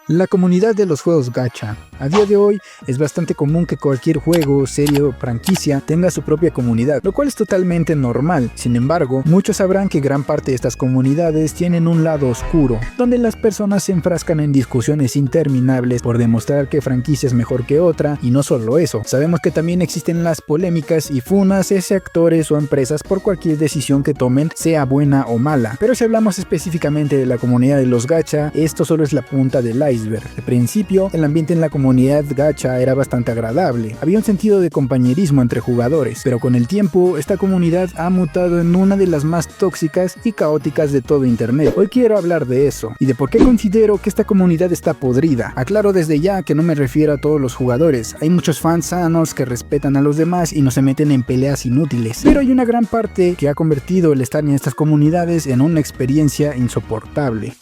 La comunidad de los juegos gacha. A día de hoy es bastante común que cualquier juego, serie o franquicia tenga su propia comunidad, lo cual es totalmente normal. Sin embargo, muchos sabrán que gran parte de estas comunidades tienen un lado oscuro, donde las personas se enfrascan en discusiones interminables por demostrar que franquicia es mejor que otra, y no solo eso, sabemos que también existen las polémicas y funas hacia actores o empresas por cualquier decisión que tomen, sea buena o mala. Pero si hablamos específicamente de la comunidad de los gacha, esto solo es la punta del iceberg. Al principio, el ambiente en la comunidad gacha era bastante agradable, había un sentido de compañerismo entre jugadores, pero con el tiempo, esta comunidad ha mutado en una de las más tóxicas y caóticas de todo internet. Hoy quiero hablar de eso, y de por qué considero que esta comunidad está podrida. Aclaro desde ya que no me refiero a todos los jugadores, hay muchos fans sanos que respetan a los demás y no se meten en peleas inútiles, pero hay una gran parte que ha convertido el estar en estas comunidades en una experiencia insoportable.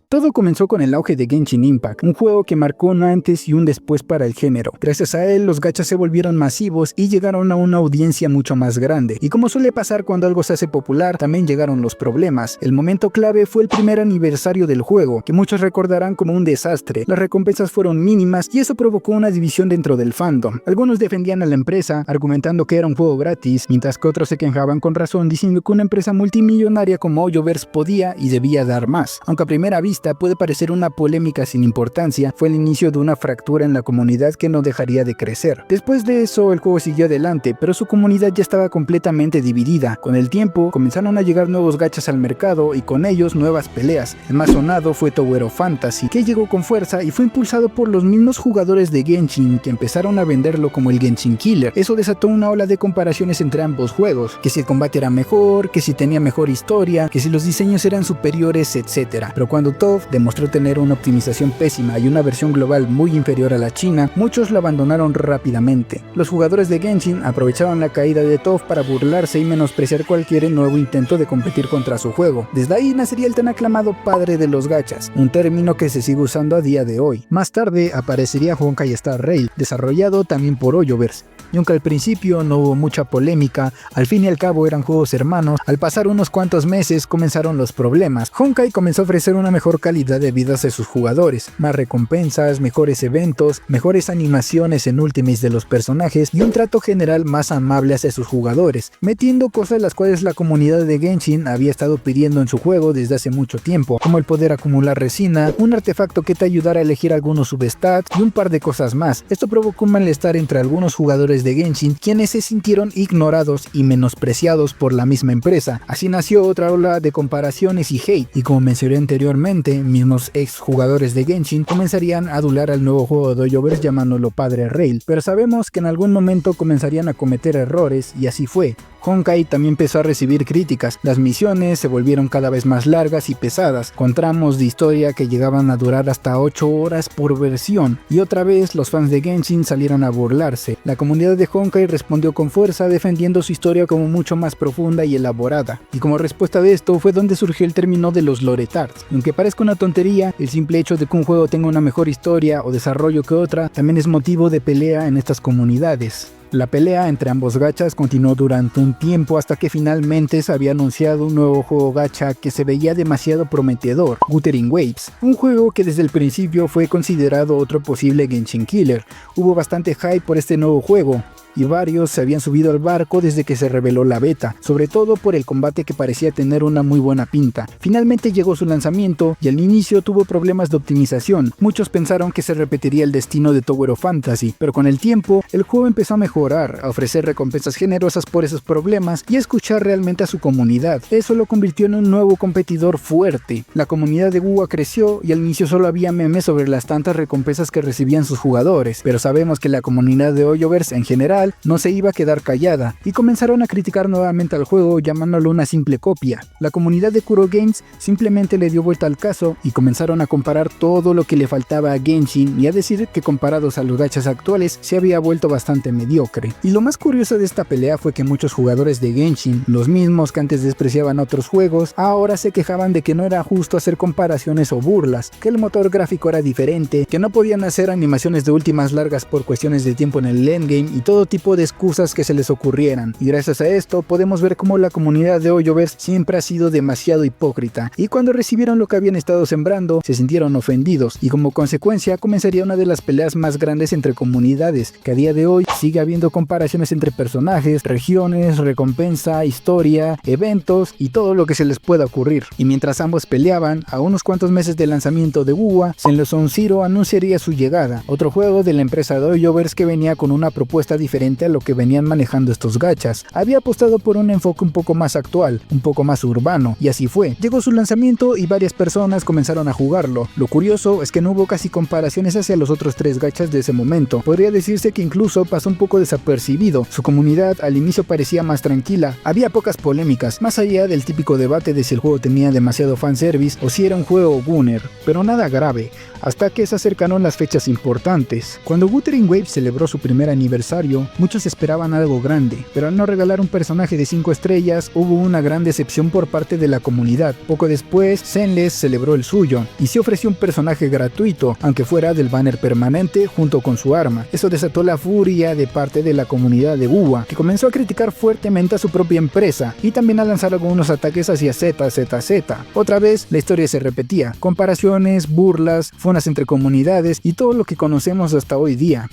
Todo comenzó con el auge de Genshin Impact, un juego que marcó un antes y un después para el género. Gracias a él, los gachas se volvieron masivos y llegaron a una audiencia mucho más grande. Y como suele pasar cuando algo se hace popular, también llegaron los problemas. El momento clave fue el primer aniversario del juego, que muchos recordarán como un desastre. Las recompensas fueron mínimas y eso provocó una división dentro del fandom. Algunos defendían a la empresa, argumentando que era un juego gratis, mientras que otros se quejaban con razón, diciendo que una empresa multimillonaria como Hoyoverse podía y debía dar más. Aunque a primera vista puede parecer una polémica sin importancia, fue el inicio de una fractura en la comunidad que no dejaría de crecer. Después de eso, el juego siguió adelante, pero su comunidad ya estaba completamente dividida. Con el tiempo, comenzaron a llegar nuevos gachas al mercado y con ellos nuevas peleas. El más sonado fue Tower of Fantasy, que llegó con fuerza y fue impulsado por los mismos jugadores de Genshin que empezaron a venderlo como el Genshin Killer. Eso desató una ola de comparaciones entre ambos juegos, que si el combate era mejor, que si tenía mejor historia, que si los diseños eran superiores, etc. Pero cuando ToF demostró tener una optimización pésima y una versión global muy inferior a la china, muchos la abandonaron rápidamente. Los jugadores de Genshin aprovechaban la caída de ToF para burlarse y menospreciar cualquier nuevo intento de competir contra su juego. Desde ahí nacería el tan aclamado padre de los gachas, un término que se sigue usando a día de hoy. Más tarde aparecería Honkai Star Rail, desarrollado también por Hoyoverse. Y aunque al principio no hubo mucha polémica, al fin y al cabo eran juegos hermanos, al pasar unos cuantos meses comenzaron los problemas. Honkai comenzó a ofrecer una mejor calidad de vida a sus jugadores, más recompensas, mejores eventos, mejores animaciones en Ultimates de los personajes y un trato general más amable hacia sus jugadores, metiendo cosas las cuales la comunidad de Genshin había estado pidiendo en su juego desde hace mucho tiempo, como el poder acumular resina, un artefacto que te ayudara a elegir algunos substats y un par de cosas más. Esto provocó un malestar entre algunos jugadores de Genshin, quienes se sintieron ignorados y menospreciados por la misma empresa. Así nació otra ola de comparaciones y hate, y como mencioné anteriormente, mismos ex jugadores de Genshin comenzarían a adular al nuevo juego de Hoyoverse llamándolo Padre Rail, pero sabemos que en algún momento comenzarían a cometer errores y así fue. Honkai también empezó a recibir críticas, las misiones se volvieron cada vez más largas y pesadas, con tramos de historia que llegaban a durar hasta 8 horas por versión, y otra vez los fans de Genshin salieron a burlarse. La comunidad de Honkai respondió con fuerza defendiendo su historia como mucho más profunda y elaborada, y como respuesta de esto fue donde surgió el término de los loretards. Aunque parezca una tontería, el simple hecho de que un juego tenga una mejor historia o desarrollo que otra también es motivo de pelea en estas comunidades. La pelea entre ambos gachas continuó durante un tiempo hasta que finalmente se había anunciado un nuevo juego gacha que se veía demasiado prometedor, Wuthering Waves, un juego que desde el principio fue considerado otro posible Genshin Killer. Hubo bastante hype por este nuevo juego, y varios se habían subido al barco desde que se reveló la beta, sobre todo por el combate que parecía tener una muy buena pinta. Finalmente llegó su lanzamiento y al inicio tuvo problemas de optimización. Muchos pensaron que se repetiría el destino de Tower of Fantasy, pero con el tiempo el juego empezó a mejorar, a ofrecer recompensas generosas por esos problemas y a escuchar realmente a su comunidad. Eso lo convirtió en un nuevo competidor fuerte. La comunidad de WoW creció y al inicio solo había memes sobre las tantas recompensas que recibían sus jugadores, pero sabemos que la comunidad de Hoyoverse en general no se iba a quedar callada y comenzaron a criticar nuevamente al juego llamándolo una simple copia. La comunidad de Kuro Games simplemente le dio vuelta al caso y comenzaron a comparar todo lo que le faltaba a Genshin y a decir que comparados a los gachas actuales se había vuelto bastante mediocre. Y lo más curioso de esta pelea fue que muchos jugadores de Genshin, los mismos que antes despreciaban a otros juegos, ahora se quejaban de que no era justo hacer comparaciones o burlas, que el motor gráfico era diferente, que no podían hacer animaciones de últimas largas por cuestiones de tiempo en el endgame y todo tipo de excusas que se les ocurrieran, y gracias a esto podemos ver cómo la comunidad de Hoyoverse siempre ha sido demasiado hipócrita, y cuando recibieron lo que habían estado sembrando, se sintieron ofendidos, y como consecuencia comenzaría una de las peleas más grandes entre comunidades, que a día de hoy sigue habiendo comparaciones entre personajes, regiones, recompensa, historia, eventos y todo lo que se les pueda ocurrir. Y mientras ambos peleaban, a unos cuantos meses del lanzamiento de WoW, Zenless Zone Zero anunciaría su llegada, otro juego de la empresa de Hoyoverse que venía con una propuesta diferente a lo que venían manejando estos gachas. Había apostado por un enfoque un poco más actual, un poco más urbano, y así fue. Llegó su lanzamiento y varias personas comenzaron a jugarlo. Lo curioso es que no hubo casi comparaciones hacia los otros 3 gachas de ese momento. Podría decirse que incluso pasó un poco desapercibido. Su comunidad al inicio parecía más tranquila, había pocas polémicas, más allá del típico debate de si el juego tenía demasiado fanservice o si era un juego gunner, pero nada grave, hasta que se acercaron las fechas importantes. Cuando Wuthering Waves celebró su primer aniversario, muchos esperaban algo grande, pero al no regalar un personaje de 5 estrellas, hubo una gran decepción por parte de la comunidad. Poco después, Zenless celebró el suyo, y se ofreció un personaje gratuito, aunque fuera del banner permanente junto con su arma. Eso desató la furia de parte de la comunidad de WoW, que comenzó a criticar fuertemente a su propia empresa, y también a lanzar algunos ataques hacia ZZZ. Otra vez, la historia se repetía, comparaciones, burlas, funas entre comunidades y todo lo que conocemos hasta hoy día.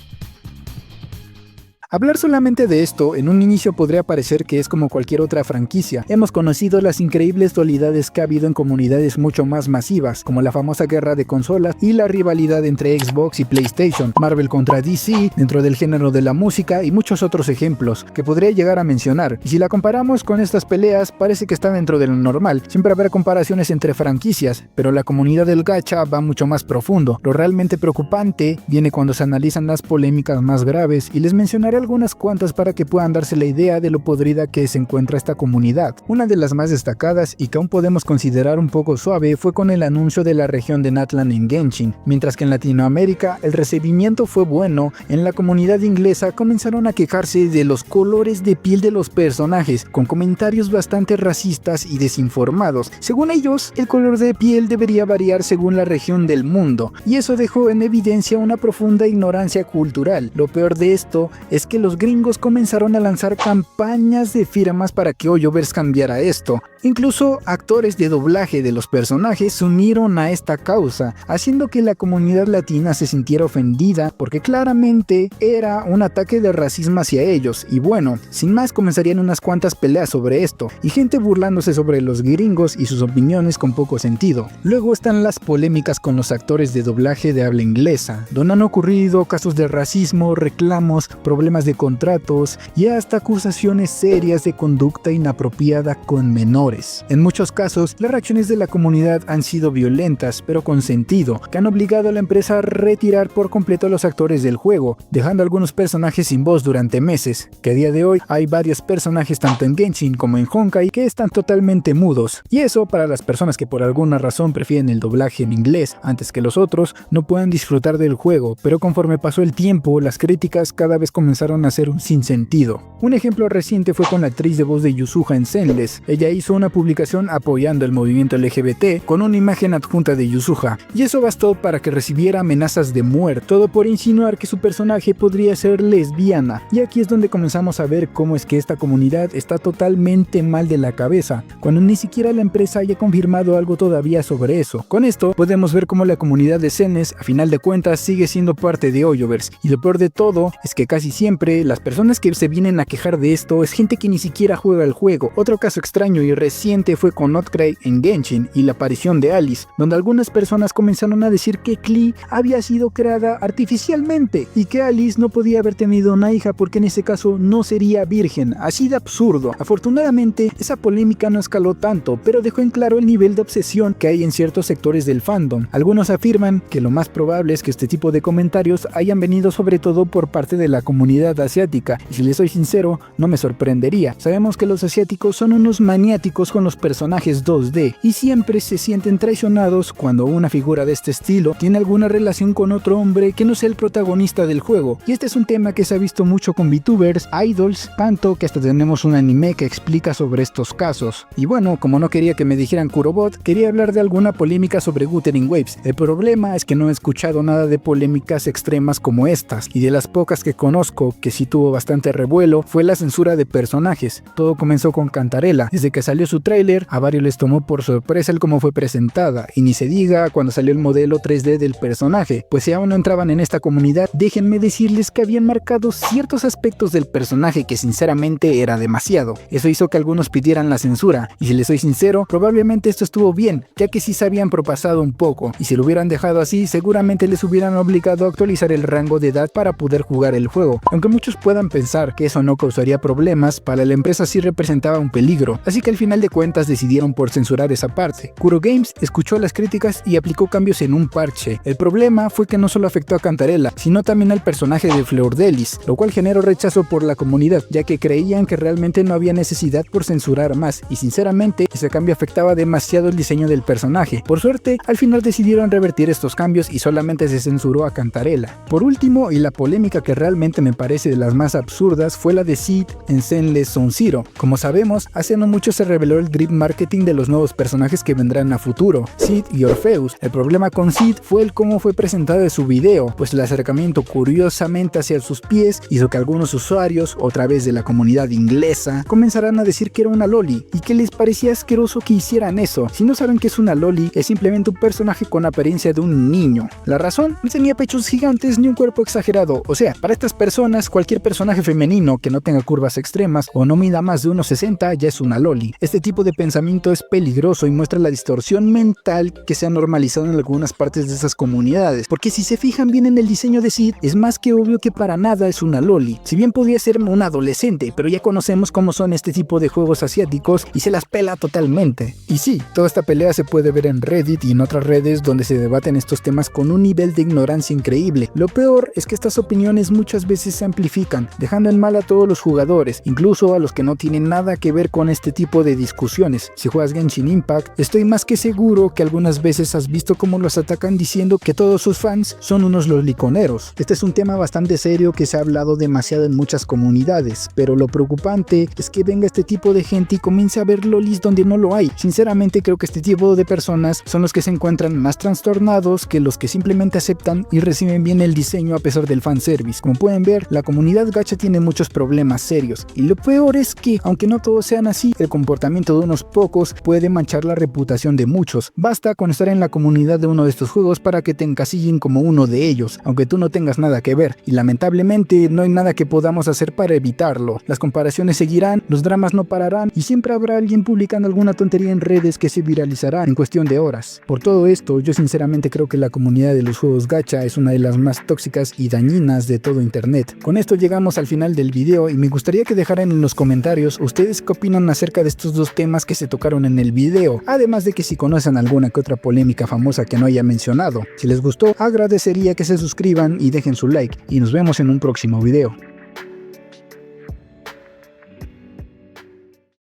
Hablar solamente de esto en un inicio podría parecer que es como cualquier otra franquicia. Hemos conocido las increíbles dualidades que ha habido en comunidades mucho más masivas, como la famosa guerra de consolas y la rivalidad entre Xbox y PlayStation, Marvel contra DC, dentro del género de la música y muchos otros ejemplos que podría llegar a mencionar. Y si la comparamos con estas peleas, parece que está dentro de lo normal. Siempre habrá comparaciones entre franquicias, pero la comunidad del gacha va mucho más profundo. Lo realmente preocupante viene cuando se analizan las polémicas más graves, y les mencionaré algunas cuantas para que puedan darse la idea de lo podrida que se encuentra esta comunidad. Una de las más destacadas y que aún podemos considerar un poco suave fue con el anuncio de la región de Natlan en Genshin. Mientras que en Latinoamérica el recibimiento fue bueno, en la comunidad inglesa comenzaron a quejarse de los colores de piel de los personajes, con comentarios bastante racistas y desinformados. Según ellos, el color de piel debería variar según la región del mundo, y eso dejó en evidencia una profunda ignorancia cultural. Lo peor de esto es que los gringos comenzaron a lanzar campañas de firmas para que Hoyoverse cambiara esto. Incluso actores de doblaje de los personajes se unieron a esta causa, haciendo que la comunidad latina se sintiera ofendida porque claramente era un ataque de racismo hacia ellos. Y bueno, sin más comenzarían unas cuantas peleas sobre esto, y gente burlándose sobre los gringos y sus opiniones con poco sentido. Luego están las polémicas con los actores de doblaje de habla inglesa, donde han ocurrido casos de racismo, reclamos, problemas de contratos y hasta acusaciones serias de conducta inapropiada con menores. En muchos casos, las reacciones de la comunidad han sido violentas, pero con sentido, que han obligado a la empresa a retirar por completo a los actores del juego, dejando a algunos personajes sin voz durante meses, que a día de hoy hay varios personajes tanto en Genshin como en Honkai que están totalmente mudos, y eso para las personas que por alguna razón prefieren el doblaje en inglés antes que los otros, no pueden disfrutar del juego, pero conforme pasó el tiempo, las críticas cada vez comenzaron a ser un sinsentido. Un ejemplo reciente fue con la actriz de voz de Yuzuha en Zenless. Ella hizo una publicación apoyando el movimiento LGBT con una imagen adjunta de Yuzuha, y eso bastó para que recibiera amenazas de muerte, todo por insinuar que su personaje podría ser lesbiana. Y aquí es donde comenzamos a ver cómo es que esta comunidad está totalmente mal de la cabeza, cuando ni siquiera la empresa haya confirmado algo todavía sobre eso. Con esto podemos ver cómo la comunidad de Zenless a final de cuentas sigue siendo parte de Hoyoverse, y lo peor de todo es que casi siempre las personas que se vienen a quejar de esto es gente que ni siquiera juega el juego. Otro caso extraño y reciente fue con Outcry en Genshin y la aparición de Alice, donde algunas personas comenzaron a decir que Klee había sido creada artificialmente y que Alice no podía haber tenido una hija porque en ese caso no sería virgen, así de absurdo. Afortunadamente esa polémica no escaló tanto, pero dejó en claro el nivel de obsesión que hay en ciertos sectores del fandom. Algunos afirman que lo más probable es que este tipo de comentarios hayan venido sobre todo por parte de la comunidad asiática, y si les soy sincero, no me sorprendería. Sabemos que los asiáticos son unos maniáticos con los personajes 2D y siempre se sienten traicionados cuando una figura de este estilo tiene alguna relación con otro hombre que no sea el protagonista del juego, y este es un tema que se ha visto mucho con VTubers, idols, tanto que hasta tenemos un anime que explica sobre estos casos. Y bueno, como no quería que me dijeran Kurobot, quería hablar de alguna polémica sobre Wuthering Waves. El problema es que no he escuchado nada de polémicas extremas como estas, y de las pocas que conozco, algo que sí tuvo bastante revuelo fue la censura de personajes. Todo comenzó con Cantarella. Desde que salió su tráiler, a varios les tomó por sorpresa el cómo fue presentada, y ni se diga cuando salió el modelo 3D del personaje, pues si aún no entraban en esta comunidad, déjenme decirles que habían marcado ciertos aspectos del personaje que sinceramente era demasiado. Eso hizo que algunos pidieran la censura, y si les soy sincero, probablemente esto estuvo bien, ya que sí se habían propasado un poco, y si lo hubieran dejado así, seguramente les hubieran obligado a actualizar el rango de edad para poder jugar el juego. Aunque muchos puedan pensar que eso no causaría problemas, para la empresa sí representaba un peligro, así que al final de cuentas decidieron por censurar esa parte. Kuro Games escuchó las críticas y aplicó cambios en un parche. El problema fue que no solo afectó a Cantarella, sino también al personaje de Fleur Delis, lo cual generó rechazo por la comunidad, ya que creían que realmente no había necesidad por censurar más, y sinceramente ese cambio afectaba demasiado el diseño del personaje. Por suerte, al final decidieron revertir estos cambios y solamente se censuró a Cantarella. Por último, y la polémica que realmente me parece de las más absurdas, fue la de Sid en Zenless Zone Zero. Como sabemos, hace no mucho se reveló el drip marketing de los nuevos personajes que vendrán a futuro, Sid y Orpheus. El problema con Sid fue el cómo fue presentado en su video, pues el acercamiento curiosamente hacia sus pies hizo que algunos usuarios, otra vez de la comunidad inglesa, comenzaran a decir que era una loli, y que les parecía asqueroso que hicieran eso. Si no saben que es una loli, es simplemente un personaje con apariencia de un niño. La razón, no tenía pechos gigantes ni un cuerpo exagerado, o sea, para estas personas, cualquier personaje femenino que no tenga curvas extremas o no mida más de 1,60 ya es una loli. Este tipo de pensamiento es peligroso y muestra la distorsión mental que se ha normalizado en algunas partes de esas comunidades, porque si se fijan bien en el diseño de Sid, es más que obvio que para nada es una loli. Si bien podría ser un adolescente, pero ya conocemos cómo son este tipo de juegos asiáticos y se las pela totalmente. Y sí, toda esta pelea se puede ver en Reddit y en otras redes donde se debaten estos temas con un nivel de ignorancia increíble. Lo peor es que estas opiniones muchas veces se amplifican, dejando en mal a todos los jugadores, incluso a los que no tienen nada que ver con este tipo de discusiones. Si juegas Genshin Impact, estoy más que seguro que algunas veces has visto cómo los atacan diciendo que todos sus fans son unos loliconeros. Este es un tema bastante serio que se ha hablado demasiado en muchas comunidades, pero lo preocupante es que venga este tipo de gente y comience a ver lolis donde no lo hay. Sinceramente creo que este tipo de personas son los que se encuentran más trastornados que los que simplemente aceptan y reciben bien el diseño a pesar del fanservice. Como pueden ver, la comunidad gacha tiene muchos problemas serios, y lo peor es que, aunque no todos sean así, el comportamiento de unos pocos puede manchar la reputación de muchos. Basta con estar en la comunidad de uno de estos juegos para que te encasillen como uno de ellos, aunque tú no tengas nada que ver, y lamentablemente no hay nada que podamos hacer para evitarlo. Las comparaciones seguirán, los dramas no pararán, y siempre habrá alguien publicando alguna tontería en redes que se viralizará en cuestión de horas. Por todo esto, yo sinceramente creo que la comunidad de los juegos gacha es una de las más tóxicas y dañinas de todo internet. Con esto llegamos al final del video y me gustaría que dejaran en los comentarios ustedes qué opinan acerca de estos dos temas que se tocaron en el video, además de que si conocen alguna que otra polémica famosa que no haya mencionado. Si les gustó, agradecería que se suscriban y dejen su like, y nos vemos en un próximo video.